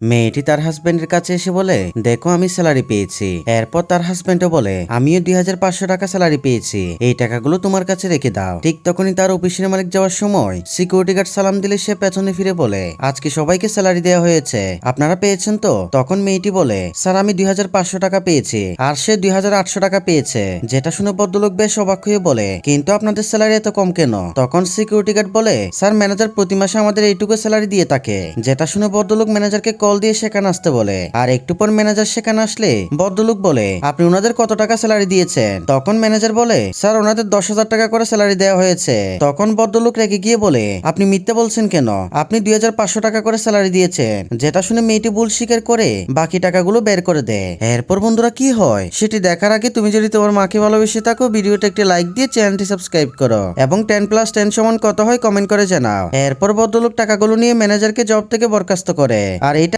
মেয়েটি তার হাজবেন্ডের কাছে এসে বলে, দেখো আমি স্যালারি পেয়েছি। এরপর তার হাজবেন্ডও বলে, আমিও 2500 টাকা স্যালারি পেয়েছি, এই টাকাগুলো তোমার কাছে রেখে দাও। ঠিক তখনই তার অফিসের মালিক যাওয়ার সময় সিকিউরিটি গার্ড সালাম দিলে সে পেছনে ফিরে বলে, আজকে সবাইকে স্যালারি দেওয়া হয়েছে, আপনারা পেয়েছেন তো? তখন মেয়েটি বলে, স্যার আমি 2500 টাকা পেয়েছি, আর সে 2800 টাকা পেয়েছে। যেটা শুনে ভদ্রলোক বেশ অবাক হয়ে বলে, কিন্তু আপনাদের স্যালারি এত কম কেন? তখন সিকিউরিটি গার্ড বলে, স্যার ম্যানেজার প্রতি মাসে আমাদের এইটুকু স্যালারি দিয়ে থাকে। যেটা শুনে ভদ্রলোক ম্যানেজারকে কল দিয়ে সেখানে আসতে বলে, আর একটু পর ম্যানেজার সেখানে আসলে ভদ্রলোক বলে, আপনি ওনাদের কত টাকা স্যালারি দিয়েছেন? তখন ম্যানেজার বলে, স্যার ওনাদের 10,000 টাকা করে স্যালারি দেওয়া হয়েছে। তখন ভদ্রলোক রেগে গিয়ে বলে, আপনি মিথ্যে বলছেন কেন? আপনি 2500 টাকা করে স্যালারি দিয়েছেন। যেটা শুনে মেয়েটি ভুল স্বীকার করে বাকি টাকাগুলো বের করে দেয়। এরপর বন্ধুরা কি হয় সেটি দেখার আগে তুমি যদি তোমার মাকে ভালোবেসে থাকো, ভিডিওটা একটি লাইক দিয়ে চ্যানেলটি সাবস্ক্রাইব করো এবং 10+10 সমান কত হয় কমেন্ট করে জানাও। এরপর ভদ্রলোক টাকাগুলো নিয়ে ম্যানেজারকে জব থেকে বরখাস্ত করে। আর এইটা